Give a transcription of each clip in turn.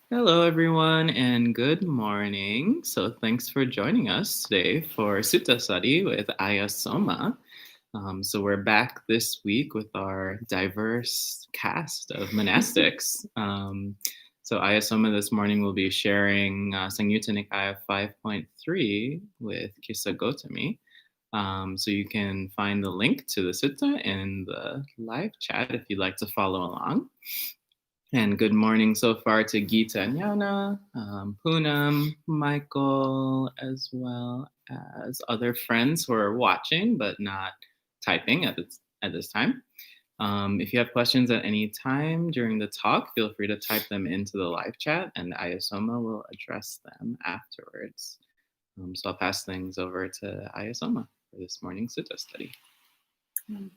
Hello, everyone, and good morning. So, thanks for joining us today for Sutta study with Ayya Soma. We're back this week with our diverse cast of monastics. Ayya Soma this morning will be sharing Samyutta Nikaya 5.3 with Kisāgotamī. So you can find the link to the sutta in the live chat if you'd like to follow along. And good morning so far to Geeta and Yana, Poonam, Michael, as well as other friends who are watching but not typing at this time. If you have questions at any time during the talk, feel free to type them into the live chat and Ayya Soma will address them afterwards. So I'll pass things over to Ayya Soma for this morning's sutta study.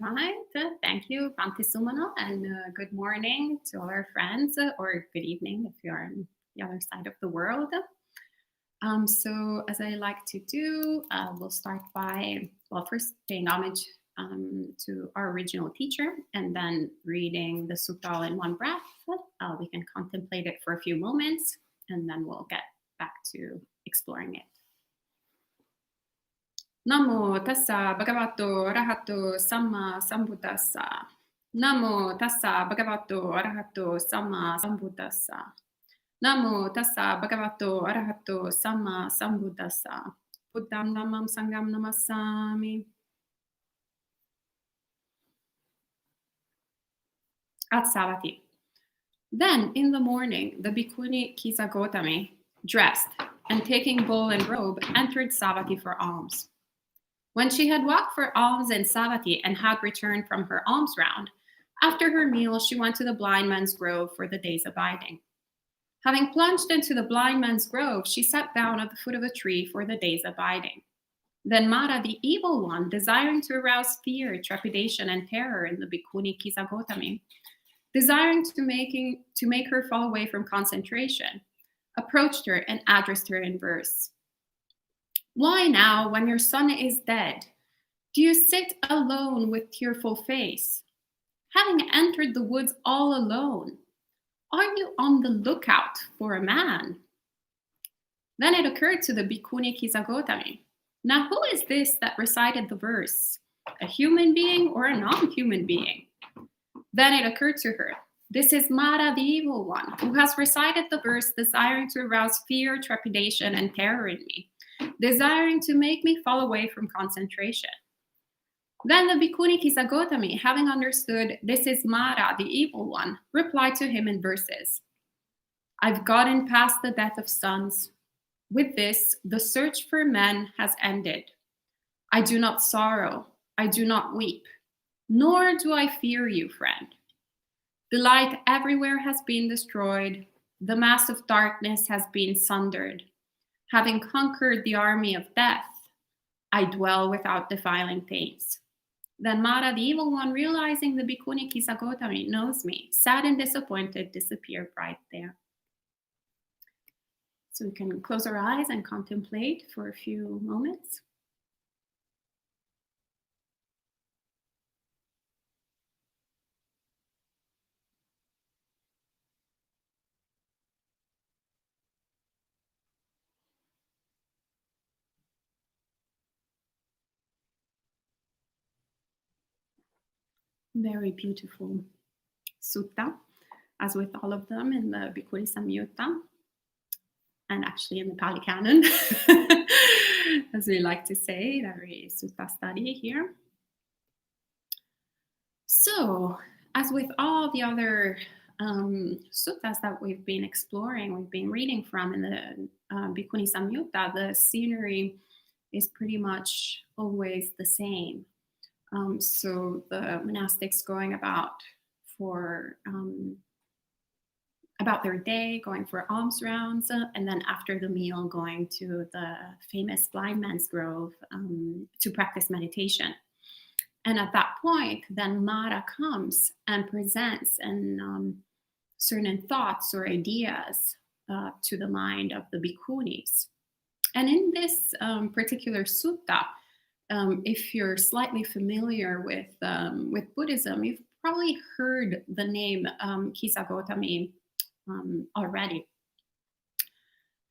All right, thank you, Bhante Sumana, and good morning to all our friends, or good evening if you're on the other side of the world. So as I like to do, we'll start by, first paying homage to our original teacher, and then reading the sutta all in one breath. We can contemplate it for a few moments, and then we'll get back to exploring it. Namo tassa bhagavato arahato samma sambuddhassa. Namo tassa bhagavato arahato samma sambuddhassa. Namo tassa bhagavato arahato samma sambuddhassa. Buddham dhammam sangham namassami. At Savatthi. Then in the morning, the Bhikkhuni Kisāgotamī, dressed and taking bowl and robe, entered Savatthi for alms. When she had walked for alms in Savatthi and had returned from her alms round, after her meal she went to the blind man's grove for the day's abiding. Having plunged into the blind man's grove, she sat down at the foot of a tree for the day's abiding. Then Māra, the evil one, desiring to arouse fear, trepidation, and terror in the Bhikkhuni Kisāgotamī, desiring to make her fall away from concentration, approached her and addressed her in verse. Why now, when your son is dead, do you sit alone with tearful face? Having entered the woods all alone, are you on the lookout for a man? Then it occurred to the Bhikkhuni Kisāgotamī, now who is this that recited the verse? A human being or a non-human being? Then it occurred to her, this is Māra, the evil one, who has recited the verse desiring to arouse fear, trepidation, and terror in me, desiring to make me fall away from concentration. Then the Bhikkhuni Kisāgotamī, having understood this is Māra, the evil one, replied to him in verses. I've gotten past the death of sons. With this, the search for men has ended. I do not sorrow, I do not weep, nor do I fear you, friend. The light everywhere has been destroyed, the mass of darkness has been sundered. Having conquered the army of death, I dwell without defiling things. Then Māra, the evil one, realizing the Bhikkhuni Kisāgotamī knows me, sad and disappointed, disappeared right there. So we can close our eyes and contemplate for a few moments. Very beautiful sutta, as with all of them in the Bhikkhuni Samyutta, and actually in the Pali Canon, as we like to say, every sutta study here. So, as with all the other suttas that we've been exploring, we've been reading from in the Bhikkhuni Samyutta, the scenery is pretty much always the same. So the monastics going about their day, going for alms rounds, and then after the meal going to the famous blind man's grove to practice meditation. And at that point, then Māra comes and presents certain thoughts or ideas to the mind of the bhikkhunis. And in this particular sutta, if you're slightly familiar with Buddhism, you've probably heard the name Kisāgotamī already.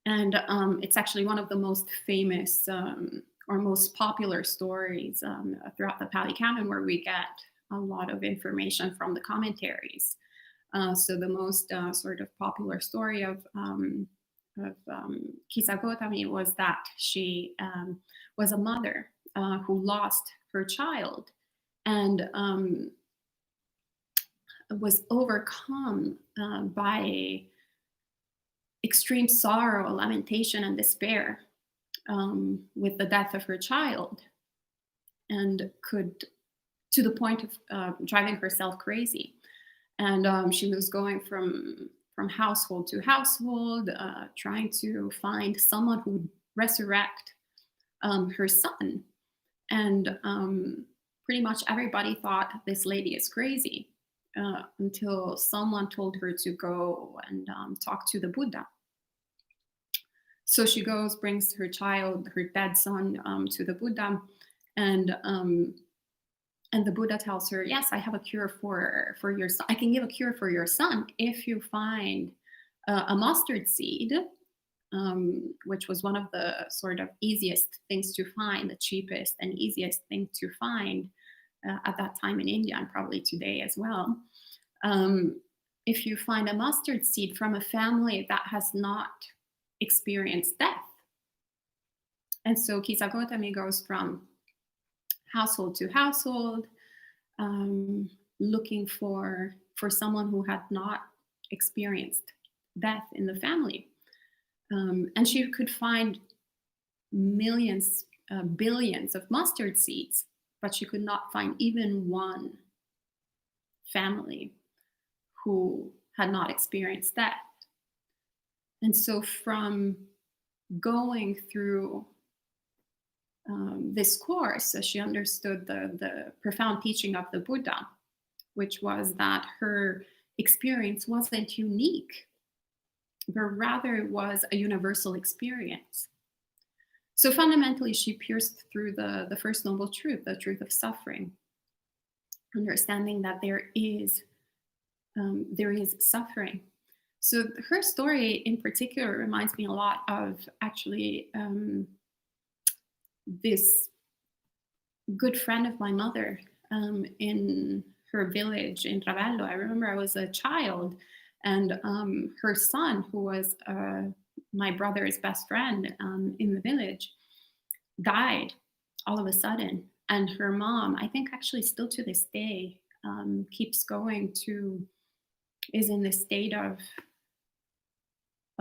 And it's actually one of the most famous or most popular stories throughout the Pali Canon, where we get a lot of information from the commentaries. So the most sort of popular story of Kisāgotamī was that she was a mother who lost her child and was overcome by extreme sorrow, lamentation, and despair with the death of her child, and could, to the point of driving herself crazy. And she was going from household to household, trying to find someone who would resurrect her son. And pretty much everybody thought this lady is crazy until someone told her to go and talk to the Buddha. So she goes, brings her child, her dead son, to the Buddha, and the Buddha tells her, "Yes, I have a cure for your son. I can give a cure for your son if you find a mustard seed," which was one of the sort of easiest things to find, the cheapest and easiest thing to find at that time in India, and probably today as well. If you find a mustard seed from a family that has not experienced death. And so Kisāgotamī goes from household to household, looking for someone who had not experienced death in the family. And she could find millions, billions of mustard seeds, but she could not find even one family who had not experienced death. And so from going through this course, she understood the profound teaching of the Buddha, which was that her experience wasn't unique, but rather it was a universal experience. So fundamentally, she pierced through the first noble truth, the truth of suffering, understanding that there is suffering. So her story in particular reminds me a lot of actually this good friend of my mother in her village in Ravello. I remember I was a child, and her son, who was my brother's best friend in the village, died all of a sudden. And her mom, I think actually still to this day, is in this state of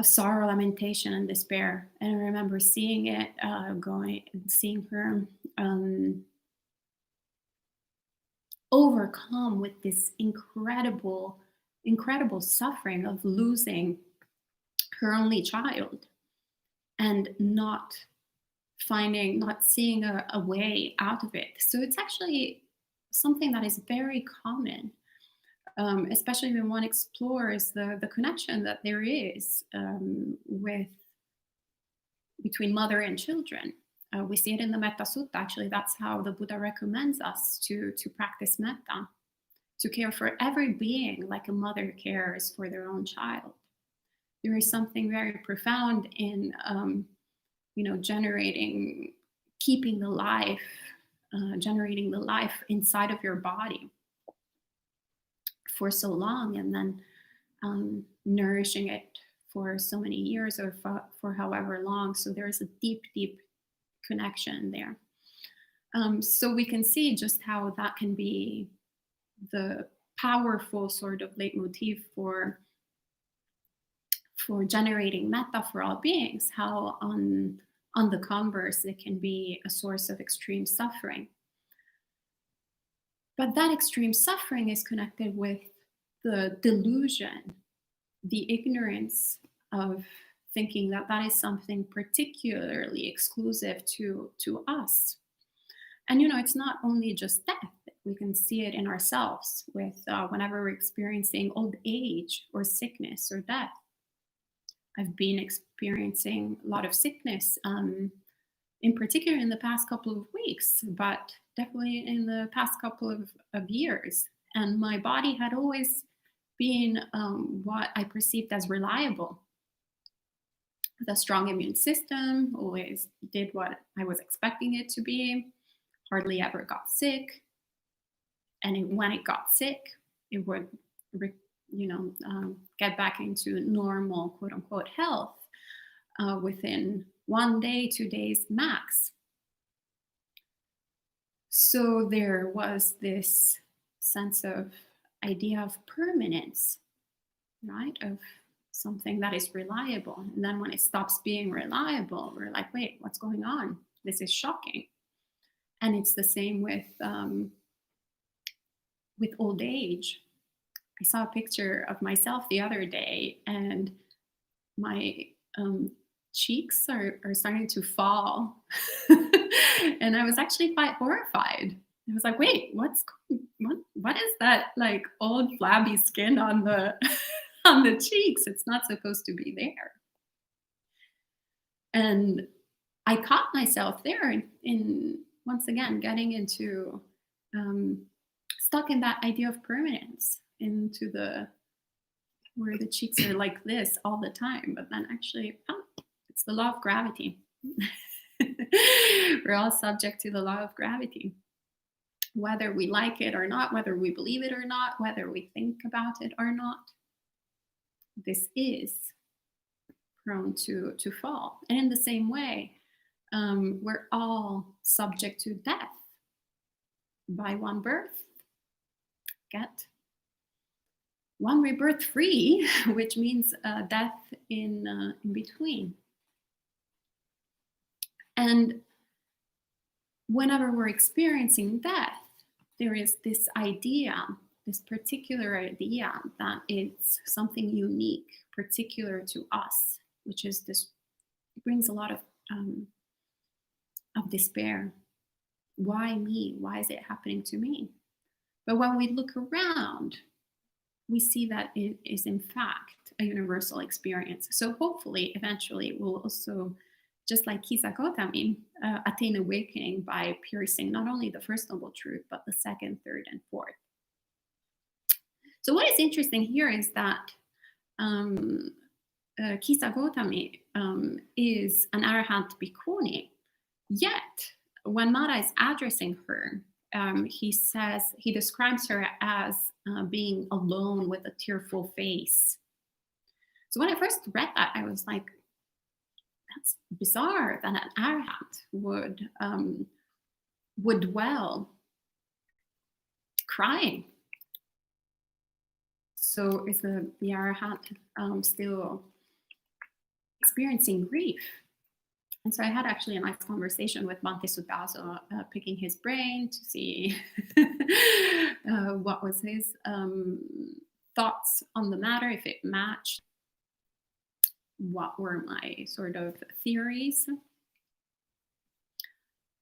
sorrow, lamentation, and despair. And I remember seeing it, seeing her overcome with this incredible suffering of losing her only child and not seeing a way out of it. So it's actually something that is very common, especially when one explores the connection that there is between mother and children. We see it in the Metta Sutta. Actually, that's how the Buddha recommends us to practice metta, to care for every being like a mother cares for their own child. There is something very profound in generating the life inside of your body for so long, and then nourishing it for so many years, or for however long. So there is a deep connection there. So we can see just how that can be the powerful sort of leitmotif for generating metta for all beings, how on the converse it can be a source of extreme suffering. But that extreme suffering is connected with the delusion, the ignorance of thinking that that is something particularly exclusive to us. And it's not only just death. We can see it in ourselves with whenever we're experiencing old age or sickness or death. I've been experiencing a lot of sickness, in particular in the past couple of weeks, but definitely in the past couple of years. And my body had always been what I perceived as reliable. with a strong immune system, always did what I was expecting it to be, hardly ever got sick. And when it got sick, it would, get back into normal, quote unquote, health within 1 day, 2 days max. So there was this sense of idea of permanence, right? Of something that is reliable. And then when it stops being reliable, we're like, wait, what's going on? This is shocking. And it's the same with old age. I saw a picture of myself the other day, and my cheeks are starting to fall. And I was actually quite horrified. I was like, wait, what is that, like, old flabby skin on the on the cheeks? It's not supposed to be there. And I caught myself there in once again getting into stuck in that idea of permanence, into where the cheeks are like this all the time. But then actually, it's the law of gravity. We're all subject to the law of gravity, whether we like it or not, whether we believe it or not, whether we think about it or not. This is prone to fall. And in the same way, we're all subject to death. By one birth, get one rebirth free, which means death in between. And whenever we're experiencing death, there is this idea, this particular idea, that it's something unique, particular to us, which is this, it brings a lot of despair. Why me? Why is it happening to me? But when we look around, we see that it is in fact a universal experience. So hopefully, eventually, we'll also, just like Kisāgotamī, attain awakening by piercing not only the first noble truth, but the second, third, and fourth. So what is interesting here is that Kisāgotamī is an Arahant Bhikkhuni, yet when Māra is addressing her, he describes her as being alone with a tearful face. So when I first read that, I was like, that's bizarre that an Arahant would dwell crying. So is the Arahant still experiencing grief? And so I had actually a nice conversation with Bhante Sutta, picking his brain to see what was his thoughts on the matter, if it matched what were my sort of theories,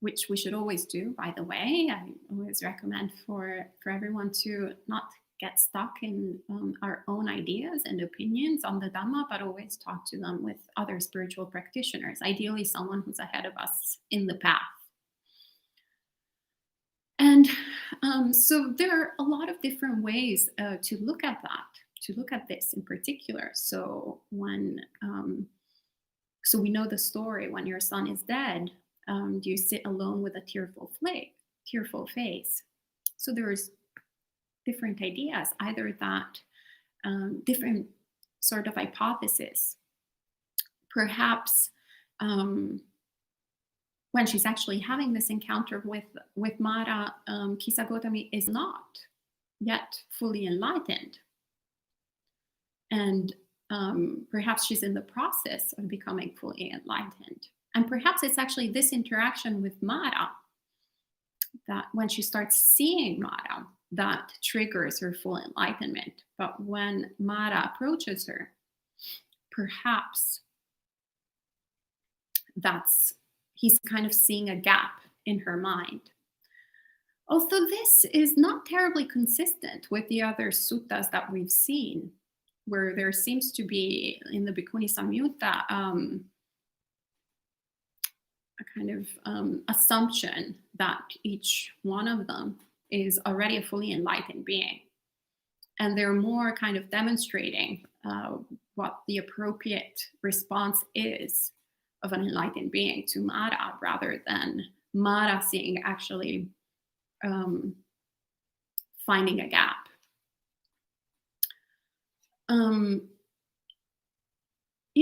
which we should always do, by the way. I always recommend for everyone to not get stuck in our own ideas and opinions on the Dhamma, but always talk to them with other spiritual practitioners, ideally someone who's ahead of us in the path. And so there are a lot of different ways to look at that, to look at this in particular. So when, so we know the story, when your son is dead, you sit alone with a tearful face. So there's different ideas, either that different sort of hypothesis. Perhaps when she's actually having this encounter with Māra, Kisāgotamī is not yet fully enlightened. And perhaps she's in the process of becoming fully enlightened. And perhaps it's actually this interaction with Māra that when she starts seeing Māra, that triggers her full enlightenment. But when Māra approaches her, perhaps he's kind of seeing a gap in her mind. Although this is not terribly consistent with the other suttas that we've seen, where there seems to be, in the Bhikkhuni Samyutta, a kind of assumption that each one of them is already a fully enlightened being. And they're more kind of demonstrating what the appropriate response is of an enlightened being to Māra, rather than Māra seeing actually finding a gap.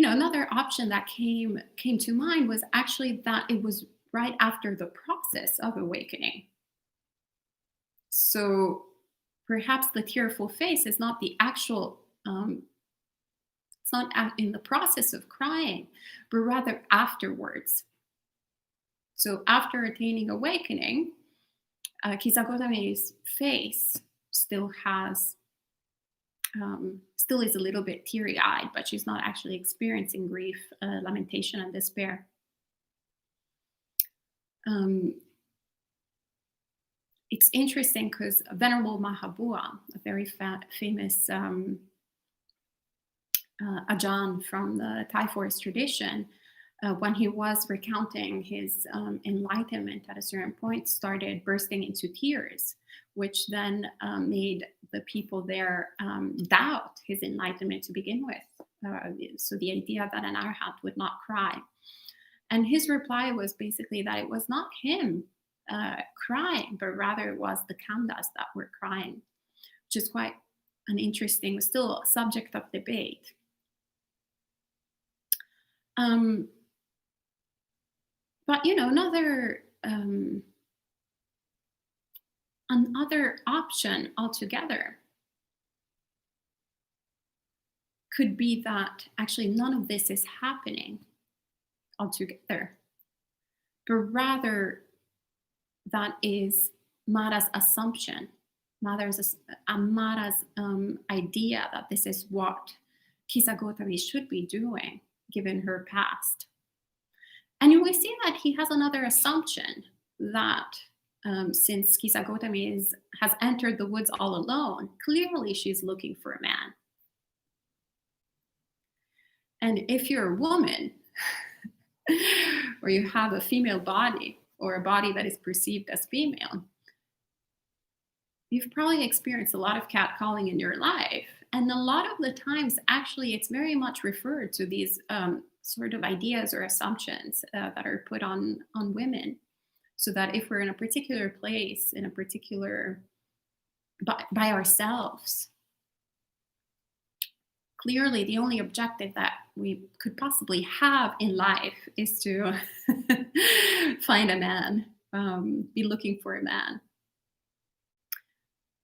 Another option that came to mind was actually that it was right after the process of awakening. So perhaps the tearful face is not the actual, it's not in the process of crying, but rather afterwards. So after attaining awakening, Kisāgotamī's face still is a little bit teary-eyed, but she's not actually experiencing grief, lamentation, and despair. It's interesting because Venerable Mahabua, a very famous Ajahn from the Thai forest tradition, when he was recounting his enlightenment at a certain point, started bursting into tears, which then made the people there doubt his enlightenment to begin with. So the idea that an arhat would not cry. And his reply was basically that it was not him crying, but rather it was the khandhas that were crying, which is quite an interesting, still subject of debate. But another option altogether could be that actually none of this is happening altogether, but rather that is Māra's assumption, Māra's idea that this is what Kisāgotamī should be doing given her past. And you will see that he has another assumption that since Kisāgotamī has entered the woods all alone, clearly she's looking for a man. And if you're a woman, or you have a female body, or a body that is perceived as female, you've probably experienced a lot of catcalling in your life. And a lot of the times, actually, it's very much referred to these sort of ideas or assumptions that are put on women. So that if we're in a particular place, in a particular, by ourselves, clearly the only objective that we could possibly have in life is to find a man, be looking for a man.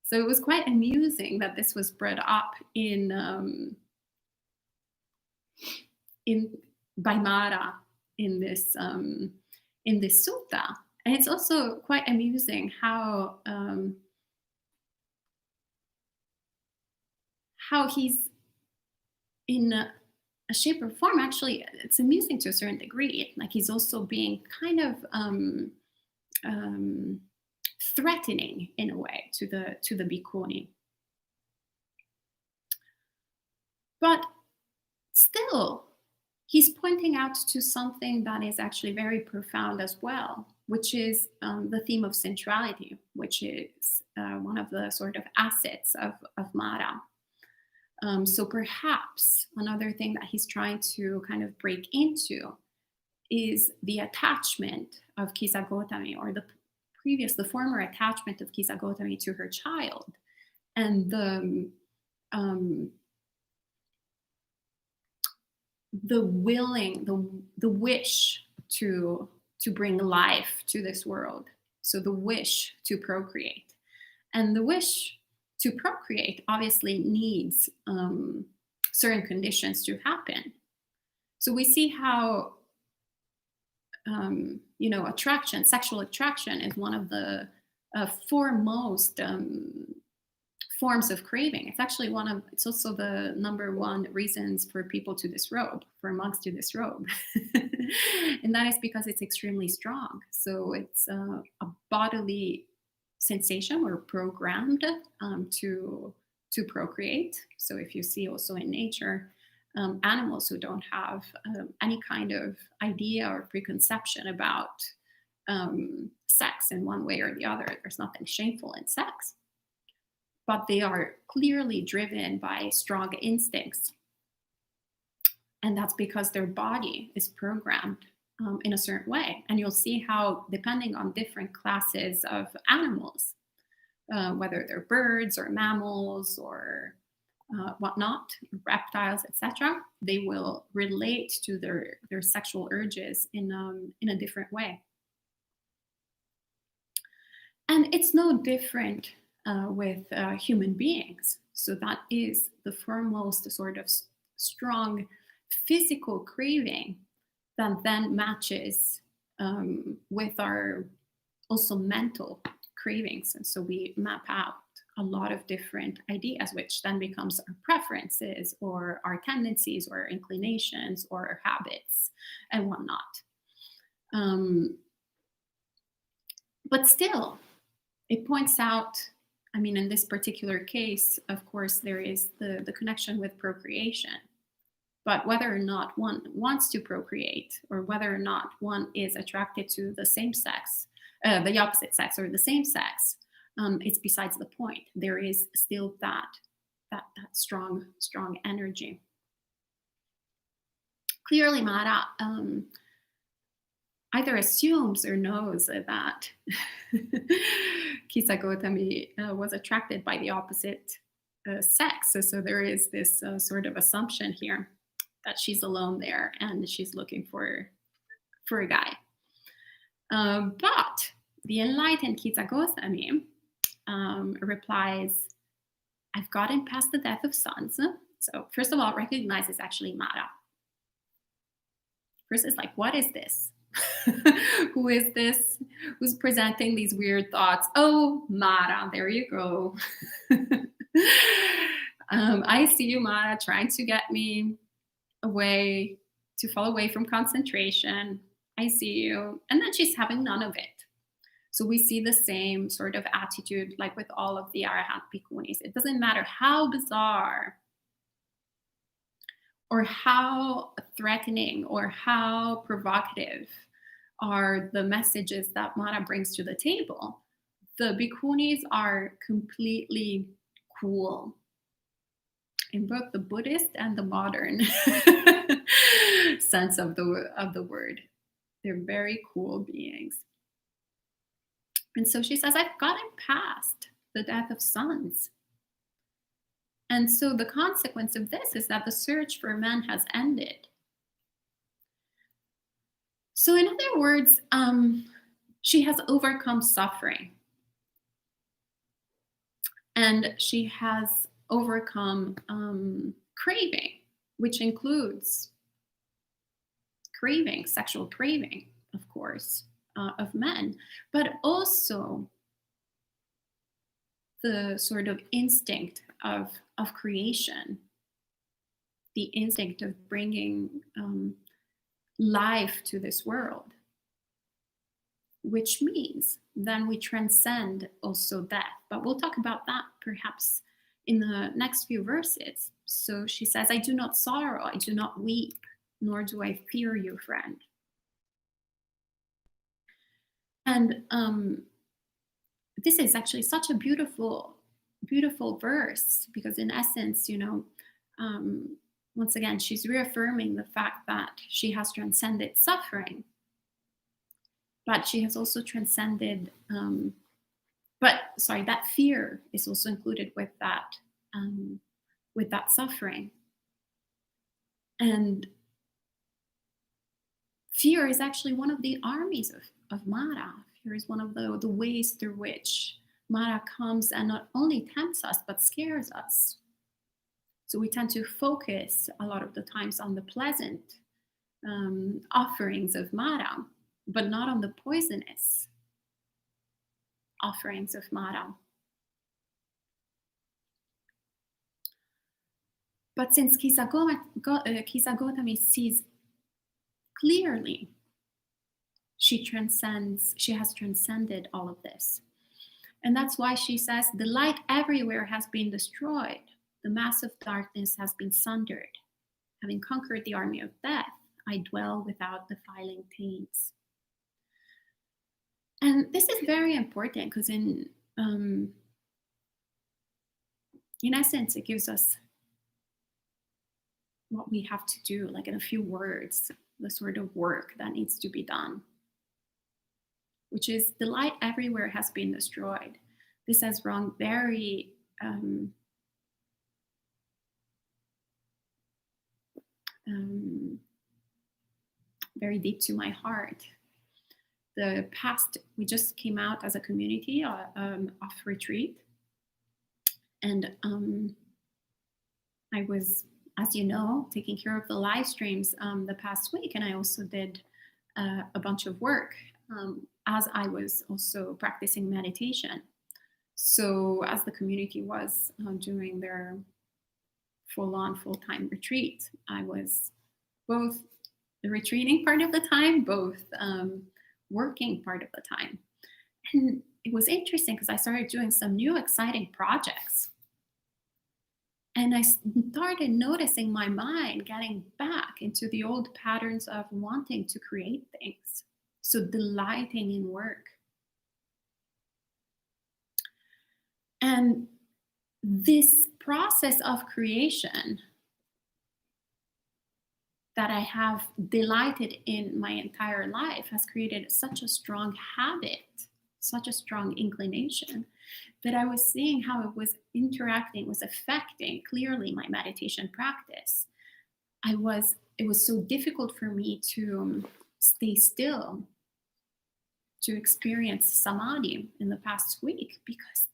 So it was quite amusing that this was brought up by Māra in this sutta. And it's also quite amusing how he's in a shape or form. Actually, it's amusing to a certain degree. Like he's also being kind of threatening in a way to the bhikkhuni. But still, he's pointing out to something that is actually very profound as well, which is the theme of sensuality, which is one of the sort of assets of Māra. So perhaps another thing that he's trying to kind of break into is the attachment of Kisāgotamī, or the former attachment of Kisāgotamī to her child, and the wish to bring life to this world. So the wish to procreate, and the wish to procreate obviously needs certain conditions to happen. So we see how attraction, sexual attraction, is one of the foremost forms of craving. It's actually it's also the number one reasons for people to disrobe, for monks to disrobe. And that is because it's extremely strong. So it's a bodily sensation. We're programmed to procreate. So if you see also in nature, animals who don't have any kind of idea or preconception about sex in one way or the other, there's nothing shameful in sex, but they are clearly driven by strong instincts. And that's because their body is programmed in a certain way. And you'll see how, depending on different classes of animals, whether they're birds or mammals or whatnot, reptiles, etc., they will relate to their sexual urges in a different way. And it's no different with human beings. So that is the foremost sort of strong physical craving that then matches with our also mental cravings. And so we map out a lot of different ideas, which then becomes our preferences or our tendencies or inclinations or our habits and whatnot. But still, it points out, I mean, in this particular case, of course, there is the connection with procreation. But whether or not one wants to procreate, or whether or not one is attracted to the same sex, the opposite sex or the same sex, it's besides the point. There is still that strong energy. Clearly, Māra either assumes or knows that Kisāgotamī was attracted by the opposite sex. So there is this sort of assumption here that she's alone there and she's looking for a guy. But the enlightened Kisāgotamī replies, I've gotten past the death of sons. So first of all, recognize it's actually Māra. First it's like, what is this? Who is this? Who's presenting these weird thoughts? Oh, Māra, there you go. I see you, Māra, trying to get me away, to fall away from concentration. I see you. And then she's having none of it. So we see the same sort of attitude like with all of the Arahant Bhikkhunis. It doesn't matter how bizarre or how threatening or how provocative are the messages that Māra brings to the table. The Bhikkhunis are completely cool in both the Buddhist and the modern sense of the word. They're very cool beings. And so she says, I've gotten past the death of sons. And so the consequence of this is that the search for men has ended. So in other words, she has overcome suffering. And she has overcome craving, which includes craving, sexual craving, of course, of men, but also the sort of instinct of creation, the instinct of bringing life to this world, which means then we transcend also death. But we'll talk about that perhaps in the next few verses. So she says, I do not sorrow, I do not weep, nor do I fear you, friend. And this is actually such a beautiful verse, because in essence, once again, she's reaffirming the fact that she has transcended suffering, but she has also transcended, that fear is also included with that suffering. And fear is actually one of the armies of Māra. Fear is one of the ways through which Māra comes and not only tempts us, but scares us. So we tend to focus a lot of the times on the pleasant offerings of Māra, but not on the poisonous offerings of Māra. But since Kisāgotamī sees clearly, she has transcended all of this. And that's why she says, the light everywhere has been destroyed. The mass of darkness has been sundered. Having conquered the army of death, I dwell without defiling taints. And this is very important because in essence, it gives us what we have to do, like in a few words, the sort of work that needs to be done, which is the light everywhere has been destroyed. This has rung very very deep to my heart. The past, we just came out as a community of retreat, and I was, as you know, taking care of the live streams the past week, and I also did a bunch of work as I was also practicing meditation. So as the community was doing their full-on, full-time retreat, I was both the retreating part of the time, both working part of the time. And it was interesting because I started doing some new exciting projects. And I started noticing my mind getting back into the old patterns of wanting to create things. So delighting in work. And this process of creation that I have delighted in my entire life has created such a strong habit, such a strong inclination, that I was seeing how it was interacting, was affecting clearly my meditation practice. It was so difficult for me to stay still, to experience samadhi in the past week, because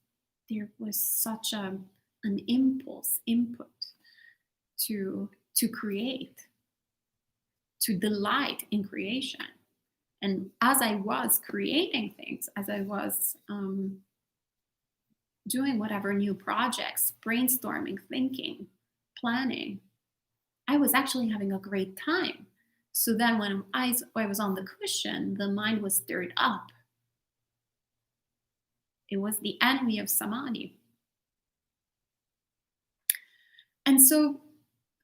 there was such an input to create, to delight in creation. And as I was creating things, as I was doing whatever new projects, brainstorming, thinking, planning, I was actually having a great time. So then when I was on the cushion, the mind was stirred up. It was the enemy of samadhi. And so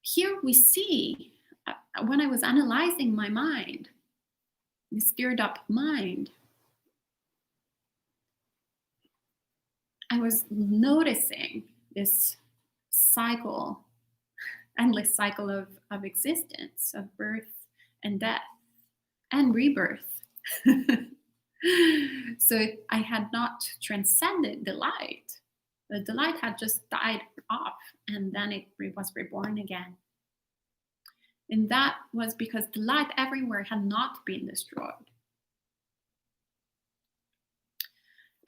here we see, when I was analyzing my mind, the stirred up mind, I was noticing this cycle, endless cycle of existence, of birth and death and rebirth. So I had not transcended delight. The delight had just died off, and then it was reborn again. And that was because the light everywhere had not been destroyed.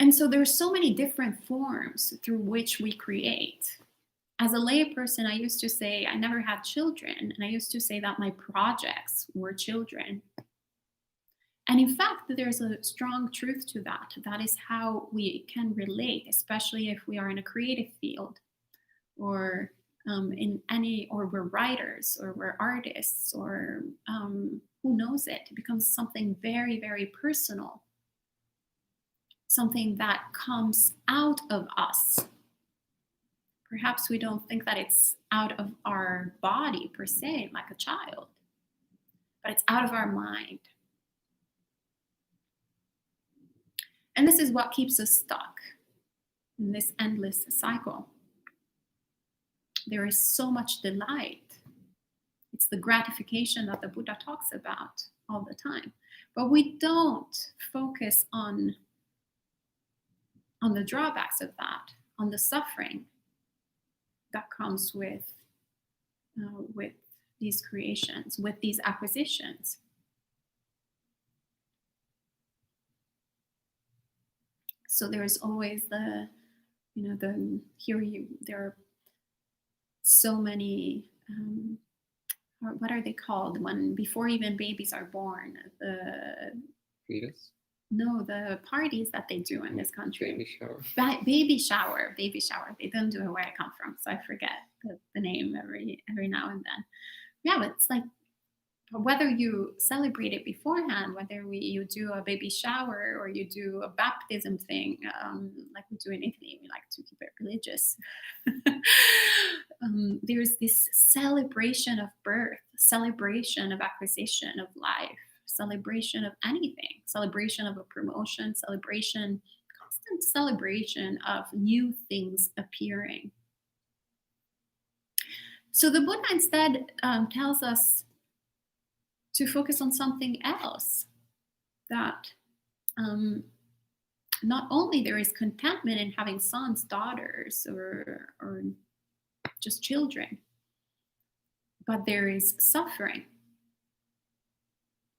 And so there are so many different forms through which we create. As a layperson, I used to say I never had children, and I used to say that my projects were children. And in fact, there's a strong truth to that. That is how we can relate, especially if we are in a creative field, or or we're writers, or we're artists, or who knows it. It becomes something very, very personal, something that comes out of us. Perhaps we don't think that it's out of our body per se, like a child, but it's out of our mind. And this is what keeps us stuck in this endless cycle. There is so much delight. It's the gratification that the Buddha talks about all the time. But we don't focus on the drawbacks of that, on the suffering that comes with these creations, with these acquisitions. So there is always there are so many, what are they called when before even babies are born? The Fetus? No, the parties that they do in this country. Baby shower. Baby shower. They don't do it where I come from, so I forget the name every now and then. Yeah, but it's like whether you celebrate it beforehand, whether you do a baby shower or you do a baptism thing, like we do in Italy, we like to keep it religious. There's this celebration of birth, celebration of acquisition of life, celebration of anything, celebration of a promotion, constant celebration of new things appearing. So the Buddha instead tells us to focus on something else, that not only there is contentment in having sons, daughters, or just children, but there is suffering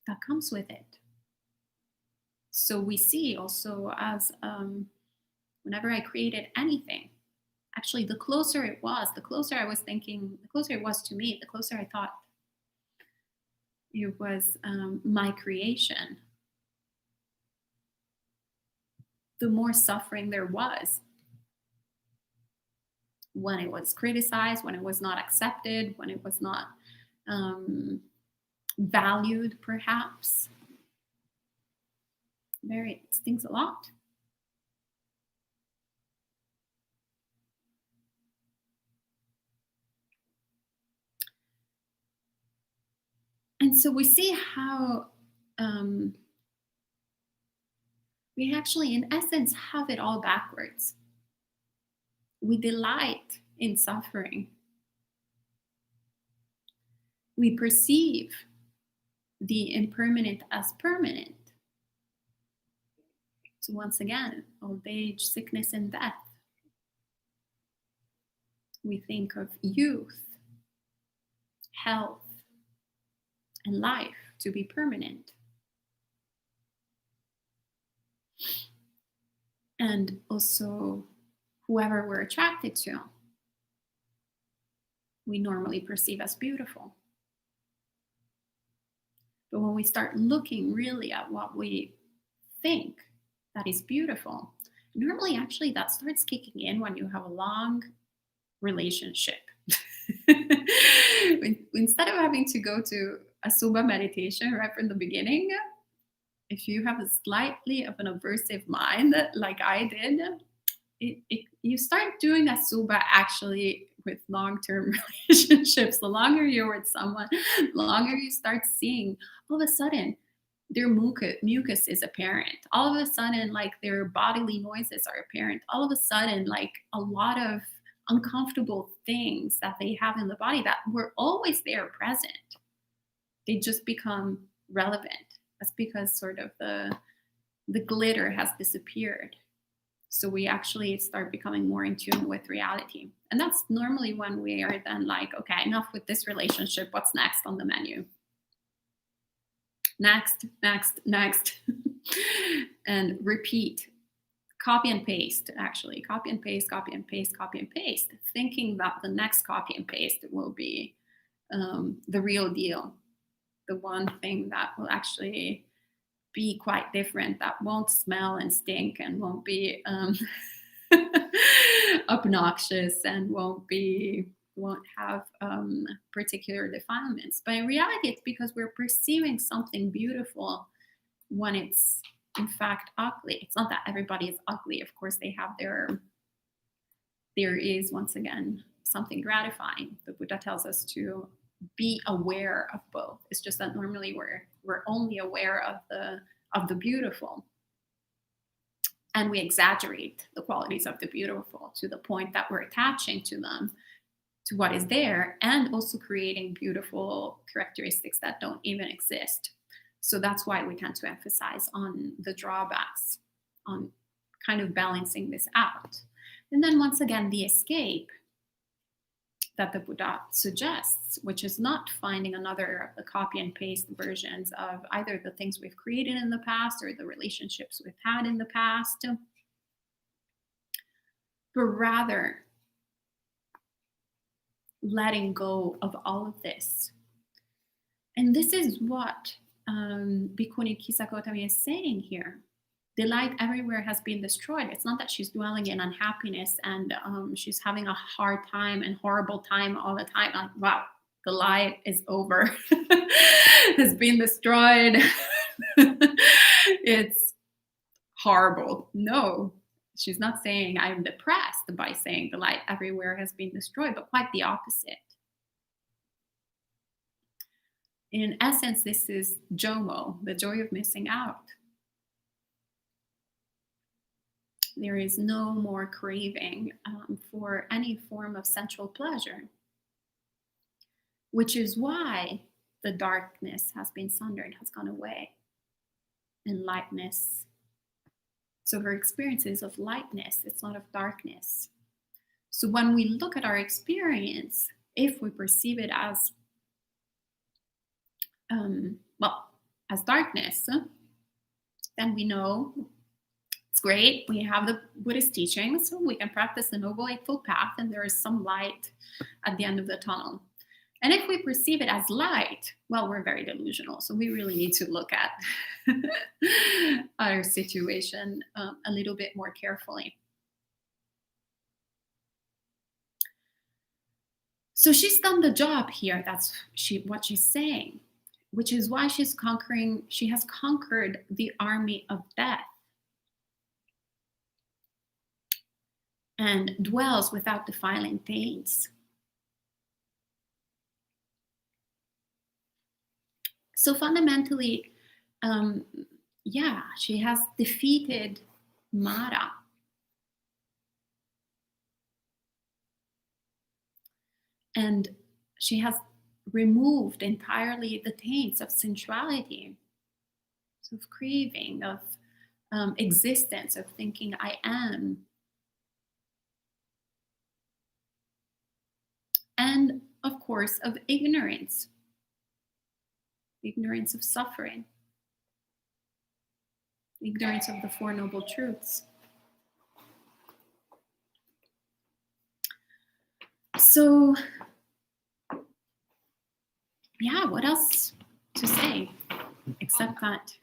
that comes with it. So we see also as whenever I created anything, actually the closer it was, the closer I was thinking, the closer it was to me, the closer I thought it was my creation, the more suffering there was. When it was criticized, when it was not accepted, when it was not valued, perhaps. It stings a lot. And so we see how we actually, in essence, have it all backwards. We delight in suffering. We perceive the impermanent as permanent. So once again, old age, sickness, and death. We think of youth, health, and life to be permanent. And also whoever we're attracted to, we normally perceive as beautiful. But when we start looking really at what we think that is beautiful, normally actually that starts kicking in when you have a long relationship. Instead of having to go to a Somā meditation right from the beginning, if you have a slightly of an aversive mind like I did, you start doing a Somā actually with long-term relationships. The longer you're with someone, the longer you start seeing all of a sudden their mucus is apparent. All of a sudden, like their bodily noises are apparent. All of a sudden, like a lot of uncomfortable things that they have in the body that were always there present, they just become relevant. That's because sort of the glitter has disappeared. So we actually start becoming more in tune with reality. And that's normally when we are then like, okay, enough with this relationship. What's next on the menu? Next. And repeat. Copy and paste, actually. Copy and paste, thinking that the next copy and paste will be the real deal. The one thing that will actually be quite different, that won't smell and stink and won't be obnoxious and won't have particular defilements. But in reality, it's because we're perceiving something beautiful when it's in fact ugly. It's not that everybody is ugly. Of course, they have there is, once again, something gratifying. The Buddha tells us to be aware of both. It's just that normally we're only aware of the beautiful, and we exaggerate the qualities of the beautiful to the point that we're attaching to them, to what is there, and also creating beautiful characteristics that don't even exist. So that's why we tend to emphasize on the drawbacks, on kind of balancing this out. And then once again, the escape that the Buddha suggests, which is not finding another of the copy and paste versions of either the things we've created in the past or the relationships we've had in the past, but rather letting go of all of this. And this is what Bhikkhuni Kisāgotamī is saying here. Delight everywhere has been destroyed. It's not that she's dwelling in unhappiness and she's having a hard time and horrible time all the time. Like, wow, the light is over, has been destroyed. It's horrible. No, she's not saying I'm depressed by saying the light everywhere has been destroyed, but quite the opposite. In essence, this is JOMO, the joy of missing out. There is no more craving for any form of sensual pleasure. which is why the darkness has been sundered, has gone away, and lightness. So her experience is of lightness, it's not of darkness. So when we look at our experience, if we perceive it as as darkness, then we know it's great. We have the Buddhist teachings, so we can practice the Noble Eightfold Path, and there is some light at the end of the tunnel. And if we perceive it as light, well, we're very delusional. So we really need to look at our situation a little bit more carefully. So she's done the job here. That's what she's saying, which is why she has conquered the army of death and dwells without defiling taints. So fundamentally, she has defeated Māra. And she has removed entirely the taints of sensuality, of craving, of existence, of thinking I am. And of course, of ignorance of suffering, ignorance of the Four Noble Truths. So, what else to say except that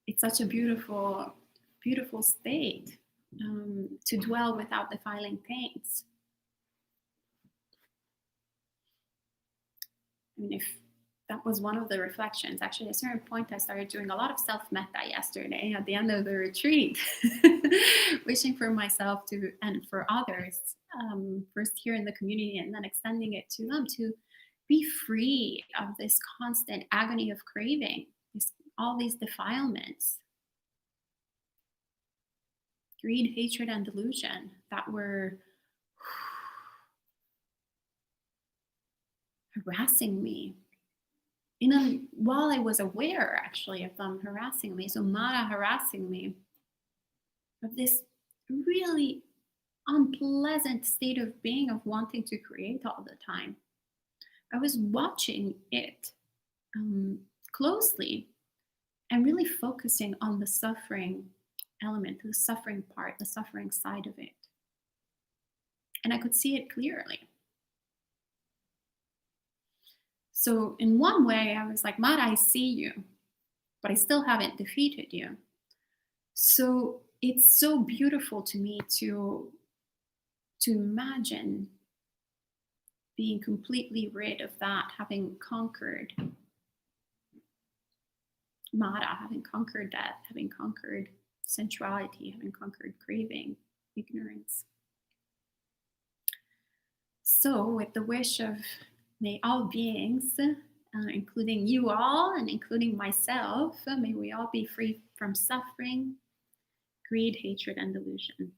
it's such a beautiful, beautiful state to dwell without defiling taints. I mean, if that was one of the reflections. Actually, at a certain point, I started doing a lot of self-metta yesterday at the end of the retreat, wishing for myself and for others, first here in the community and then extending it to them, to be free of this constant agony of craving, all these defilements, greed, hatred, and delusion that were harassing me. While I was aware, actually, of them harassing me, so Māra harassing me, of this really unpleasant state of being, of wanting to create all the time. I was watching it closely and really focusing on the suffering element, the suffering part, the suffering side of it. And I could see it clearly. So in one way, I was like, Māra, I see you, but I still haven't defeated you. So it's so beautiful to me to imagine being completely rid of that, having conquered Māra, having conquered death, having conquered sensuality, having conquered craving, ignorance. So with the wish of may all beings, including you all and including myself, may we all be free from suffering, greed, hatred, and delusion.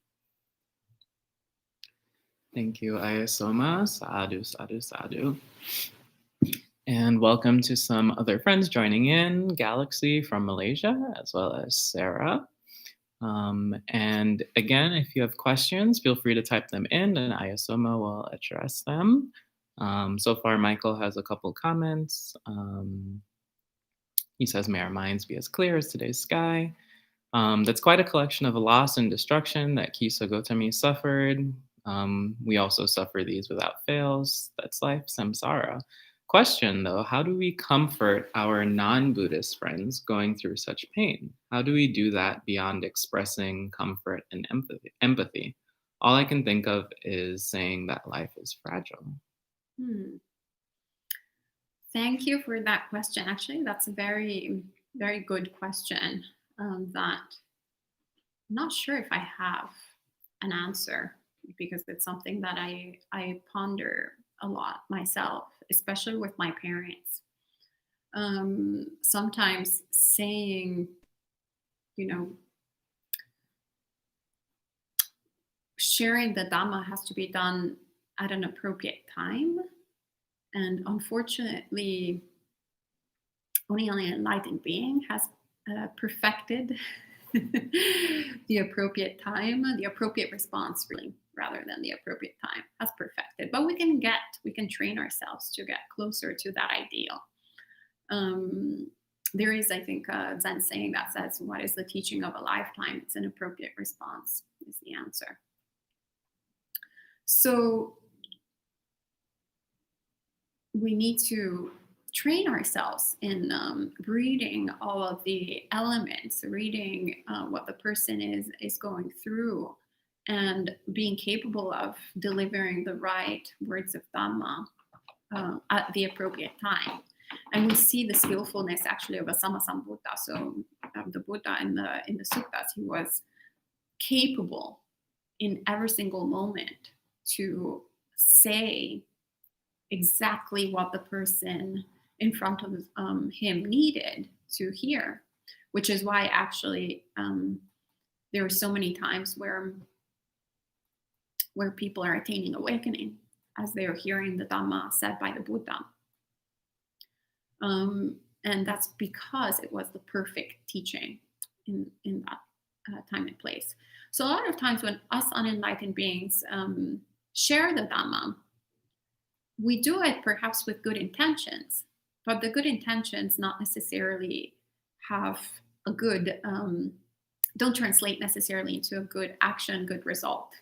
Thank you, Ayya Soma. Sadhu, sadhu, sadhu. And welcome to some other friends joining in, Galaxy from Malaysia, as well as Sarah. And again, if you have questions, feel free to type them in and Ayya Soma will address them. So far, Michael has a couple comments. He says, may our minds be as clear as today's sky. That's quite a collection of loss and destruction that Kisāgotamī suffered. We also suffer these without fails. That's life, samsara. Question though, how do we comfort our non-Buddhist friends going through such pain? How do we do that beyond expressing comfort and empathy? All I can think of is saying that life is fragile. Thank you for that question. Actually, that's a very, very good question that I'm not sure if I have an answer, because it's something that I ponder a lot myself, especially with my parents. Sometimes saying, sharing the Dhamma has to be done at an appropriate time And unfortunately, only an enlightened being has perfected the appropriate time, the appropriate response, really, rather than the appropriate time, has perfected. But we can train ourselves to get closer to that ideal. There is, I think, a Zen saying that says, "What is the teaching of a lifetime? It's an appropriate response," is the answer. So we need to train ourselves in reading all of the elements, reading what the person is going through, and being capable of delivering the right words of Dhamma at the appropriate time. And we see the skillfulness actually of a Sambuddha. So the Buddha in the suttas, he was capable in every single moment to say exactly what the person in front of him needed to hear, which is why actually there are so many times where people are attaining awakening as they are hearing the Dhamma said by the Buddha. And that's because it was the perfect teaching in that time and place. So a lot of times when us unenlightened beings share the Dhamma, we do it perhaps with good intentions, but the good intentions not necessarily have a good, don't translate necessarily into a good action, good result.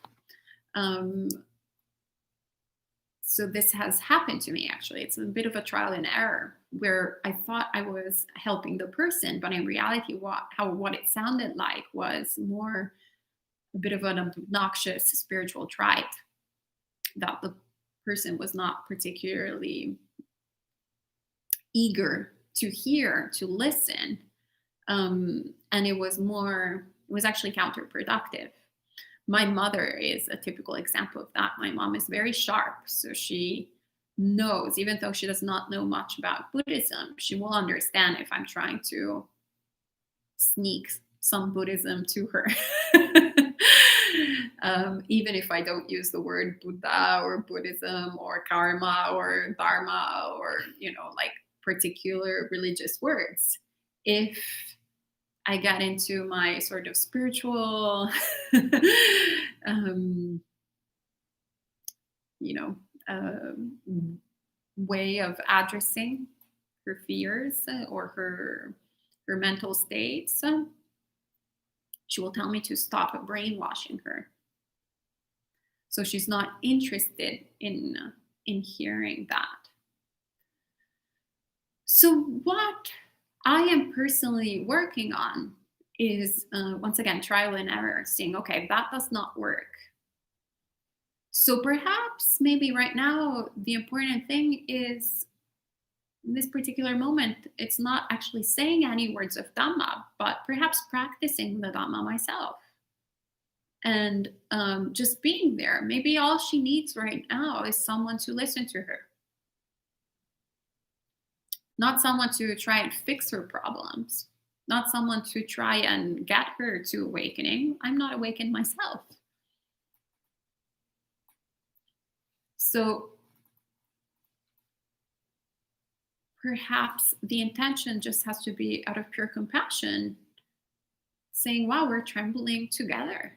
So this has happened to me, actually. It's a bit of a trial and error where I thought I was helping the person, but in reality, what it sounded like was more a bit of an obnoxious spiritual trite that the person was not particularly eager to hear, to listen. And it was actually counterproductive. My mother is a typical example of that. My mom is very sharp, so she knows, even though she does not know much about Buddhism, she will understand if I'm trying to sneak some Buddhism to her. Even if I don't use the word Buddha or Buddhism or karma or dharma or, like particular religious words, if I get into my sort of spiritual, way of addressing her fears or her mental states, she will tell me to stop brainwashing her. So she's not interested in hearing that. So what I am personally working on is, once again, trial and error, seeing, okay, that does not work. So perhaps maybe right now, the important thing is, in this particular moment, it's not actually saying any words of Dhamma, but perhaps practicing the Dhamma myself. And just being there. Maybe all she needs right now is someone to listen to her. Not someone to try and fix her problems. Not someone to try and get her to awakening. I'm not awakened myself. So perhaps the intention just has to be out of pure compassion, saying, wow, we're trembling together.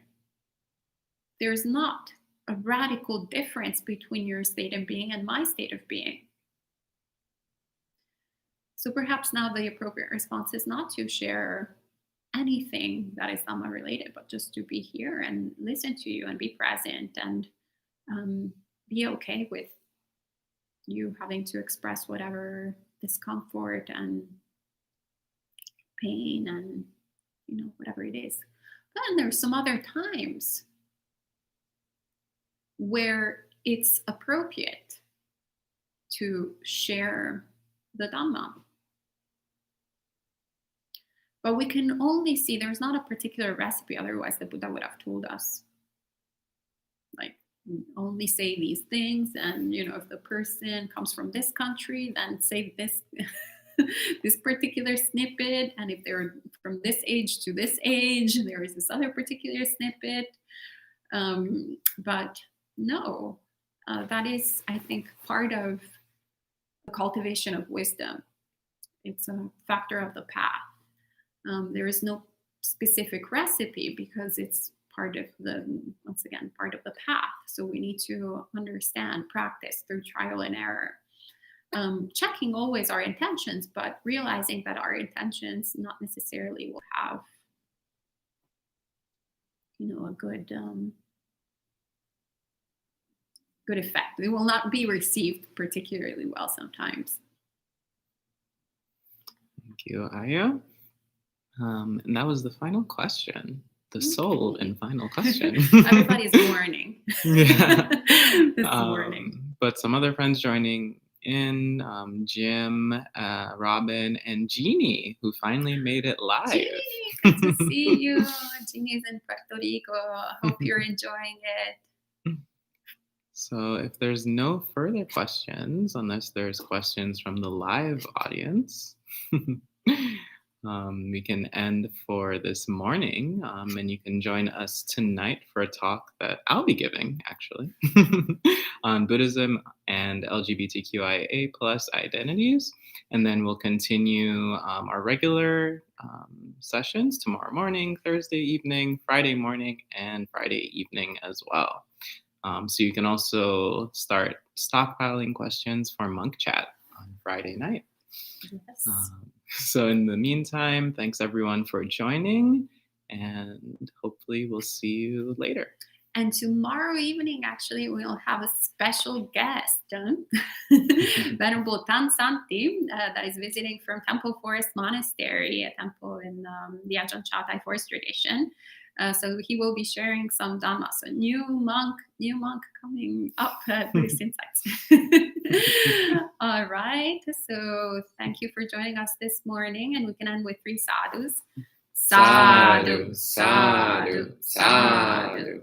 There's not a radical difference between your state of being and my state of being. So perhaps now the appropriate response is not to share anything that is Dhamma related, but just to be here and listen to you and be present and be okay with you having to express whatever discomfort and pain and, whatever it is. Then there's some other times where it's appropriate to share the Dhamma. But we can only see, there's not a particular recipe, otherwise the Buddha would have told us, like, only say these things, and, if the person comes from this country, then say this, this particular snippet, and if they're from this age to this age, there is this other particular snippet. But no, that is, I think, part of cultivation of wisdom. It's a factor of the path. There is no specific recipe because it's part of part of the path. So we need to understand, practice through trial and error. Checking always our intentions, but realizing that our intentions not necessarily will have, a good effect. They will not be received particularly well sometimes. Thank you, Ayya. And that was the final question, the sole and final question. Everybody's mourning. Yeah. This morning. But some other friends joining in, Jim, Robin, and Jeannie, who finally made it live. Jeannie, good to see you. Jeannie's in Puerto Rico. Hope you're enjoying it. So if there's no further questions, unless there's questions from the live audience, we can end for this morning, and you can join us tonight for a talk that I'll be giving, actually, on Buddhism and LGBTQIA+ identities. And then we'll continue our regular sessions tomorrow morning, Thursday evening, Friday morning, and Friday evening as well. So you can also start stockpiling questions for Monk Chat on Friday night. Yes. So in the meantime, thanks everyone for joining, and hopefully we'll see you later. And tomorrow evening, actually, we'll have a special guest, Venerable Tansanti, that is visiting from Temple Forest Monastery, a temple in the Ajahn Chahtai Forest tradition. So he will be sharing some Dhamma. So new monk coming up at Buddhist Insights. All right. So thank you for joining us this morning, and we can end with 3 sadhus. Sadhu, sadhu, sadhu.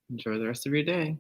Enjoy the rest of your day.